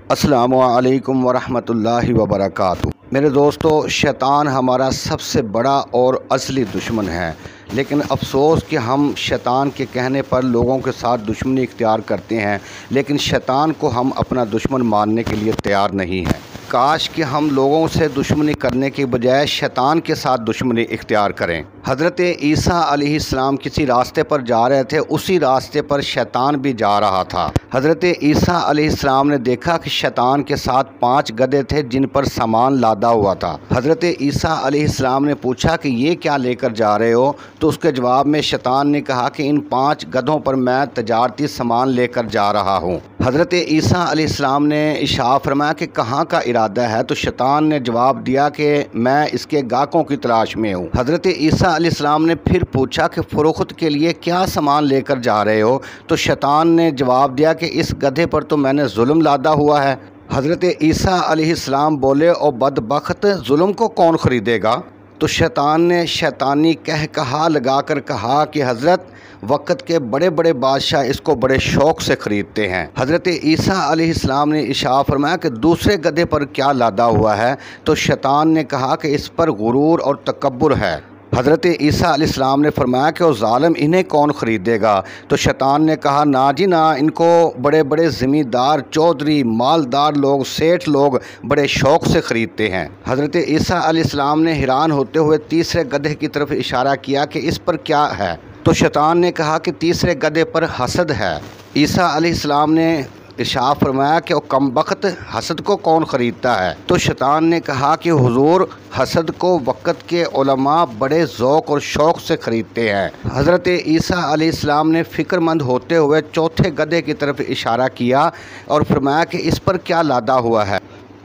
السلام علیکم ورحمۃ اللہ وبرکاتہ۔ میرے دوستو، شیطان ہمارا سب سے بڑا اور اصلی دشمن ہے، لیکن افسوس کہ ہم شیطان کے کہنے پر لوگوں کے ساتھ دشمنی اختیار کرتے ہیں، لیکن شیطان کو ہم اپنا دشمن ماننے کے لیے تیار نہیں ہیں۔ کاش کہ ہم لوگوں سے دشمنی کرنے کے بجائے شیطان کے ساتھ دشمنی اختیار کریں۔ حضرت عیسیٰ علیہ السلام کسی راستے پر جا رہے تھے، اسی راستے پر شیطان بھی جا رہا تھا۔ حضرت عیسیٰ علیہ السلام نے دیکھا کہ شیطان کے ساتھ 5 گدھے تھے جن پر سامان لادا ہوا تھا۔ حضرت عیسیٰ علیہ السلام نے پوچھا کہ یہ کیا لے کر جا رہے ہو؟ تو اس کے جواب میں شیطان نے کہا کہ ان 5 گدھوں پر میں تجارتی سامان لے کر جا رہا ہوں۔ حضرت عیسیٰ علیہ السلام نے ارشاد فرمایا کہ کہاں کا ارادہ ہے؟ تو شیطان نے جواب دیا کہ میں اس کے گاہکوں کی تلاش میں ہوں۔ حضرت عیسیٰ علیہ السلام نے پھر پوچھا کہ فروخت کے لیے کیا سامان لے کر جا رہے ہو؟ تو شیطان نے جواب دیا کہ اس گدھے پر تو میں نے ظلم لادا ہوا ہے۔ حضرت عیسیٰ علیہ السلام بولے، او بدبخت، ظلم کو کون خریدے گا؟ تو شیطان نے شیطانی کہا لگا کر کہا کہ حضرت، وقت کے بڑے بڑے بادشاہ اس کو بڑے شوق سے خریدتے ہیں۔ حضرت عیسیٰ علیہ السلام نے ارشاد فرمایا کہ دوسرے گدھے پر کیا لادا ہوا ہے؟ تو شیطان نے کہا کہ اس پر غرور اور تکبر ہے۔ حضرت عیسیٰ علیہ السلام نے فرمایا کہ وہ ظالم، انہیں کون خریدے گا؟ تو شیطان نے کہا، نا جی نا، ان کو بڑے بڑے زمیندار، چودھری، مالدار لوگ، سیٹھ لوگ بڑے شوق سے خریدتے ہیں۔ حضرت عیسیٰ علیہ السلام نے حیران ہوتے ہوئے تیسرے گدھے کی طرف اشارہ کیا کہ اس پر کیا ہے؟ تو شیطان نے کہا کہ تیسرے گدھے پر حسد ہے۔ عیسیٰ علیہ السلام نے ارشاد فرمایا کہ او کم بخت، حسد کو کون خریدتا ہے؟ تو شیطان نے کہا کہ حضور، حسد کو وقت کے علماء بڑے ذوق اور شوق سے خریدتے ہیں۔ حضرت عیسیٰ علیہ السلام نے فکر مند ہوتے ہوئے چوتھے گدھے کی طرف اشارہ کیا اور فرمایا کہ اس پر کیا لادا ہوا ہے؟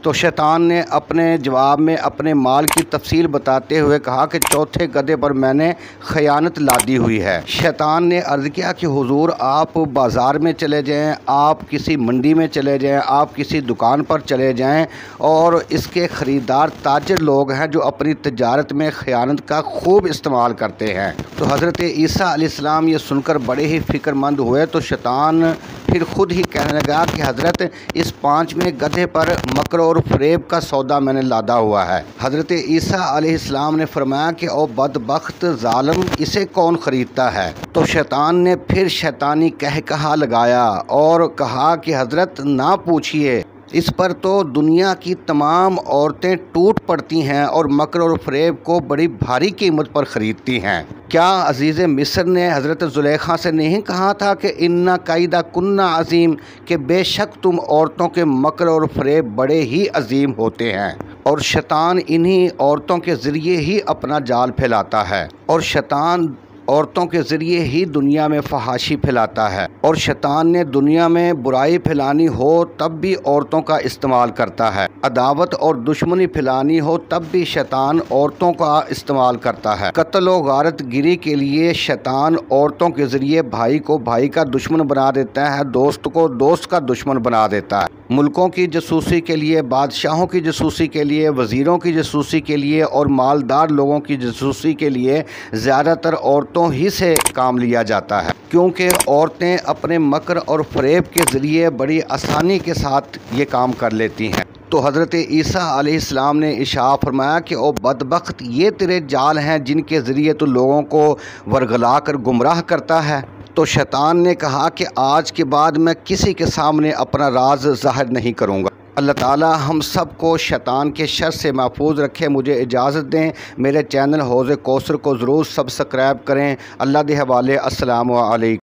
تو شیطان نے اپنے جواب میں اپنے مال کی تفصیل بتاتے ہوئے کہا کہ چوتھے گدھے پر میں نے خیانت لادی ہوئی ہے۔ شیطان نے عرض کیا کہ حضور، آپ بازار میں چلے جائیں، آپ کسی منڈی میں چلے جائیں، آپ کسی دکان پر چلے جائیں، اور اس کے خریدار تاجر لوگ ہیں جو اپنی تجارت میں خیانت کا خوب استعمال کرتے ہیں۔ تو حضرت عیسیٰ علیہ السلام یہ سن کر بڑے ہی فکر مند ہوئے۔ تو شیطان پھر خود ہی کہنے لگا کہ حضرت، اس 5ویں گدھے پر مکر اور فریب کا سودا میں نے لادا ہوا ہے۔ حضرت عیسیٰ علیہ السلام نے فرمایا کہ او بدبخت ظالم، اسے کون خریدتا ہے؟ تو شیطان نے پھر شیطانی کہا لگایا اور کہا کہ حضرت، نہ پوچھئے، اس پر تو دنیا کی تمام عورتیں ٹوٹ پڑتی ہیں اور مکر اور فریب کو بڑی بھاری قیمت پر خریدتی ہیں۔ کیا عزیز مصر نے حضرت زلیخا سے نہیں کہا تھا کہ اِنَّ کَیْدَ کُنَّ عظیم، کہ بے شک تم عورتوں کے مکر اور فریب بڑے ہی عظیم ہوتے ہیں؟ اور شیطان انہی عورتوں کے ذریعے ہی اپنا جال پھیلاتا ہے، اور شیطان عورتوں کے ذریعے ہی دنیا میں فحاشی پھیلاتا ہے، اور شیطان نے دنیا میں برائی پھیلانی ہو تب بھی عورتوں کا استعمال کرتا ہے، عداوت اور دشمنی پھیلانی ہو تب بھی شیطان عورتوں کا استعمال کرتا ہے۔ قتل و غارت گیری کے لیے شیطان عورتوں کے ذریعے بھائی کو بھائی کا دشمن بنا دیتا ہے، دوست کو دوست کا دشمن بنا دیتا ہے۔ ملکوں کی جاسوسی کے لیے، بادشاہوں کی جاسوسی کے لیے، وزیروں کی جاسوسی کے لیے اور مالدار لوگوں کی جاسوسی کے لیے زیادہ تر عورتوں ہی سے کام لیا جاتا ہے، کیونکہ عورتیں اپنے مکر اور فریب کے ذریعے بڑی آسانی کے ساتھ یہ کام کر لیتی ہیں۔ تو حضرت عیسیٰ علیہ السلام نے ارشاد فرمایا کہ او بدبخت، یہ تیرے جال ہیں جن کے ذریعے تو لوگوں کو ورگلا کر گمراہ کرتا ہے۔ تو شیطان نے کہا کہ آج کے بعد میں کسی کے سامنے اپنا راز ظاہر نہیں کروں گا۔ اللہ تعالی ہم سب کو شیطان کے شر سے محفوظ رکھے۔ مجھے اجازت دیں، میرے چینل حوض کوثر کو ضرور سبسکرائب کریں۔ اللہ دے حوالے، السلام علیکم۔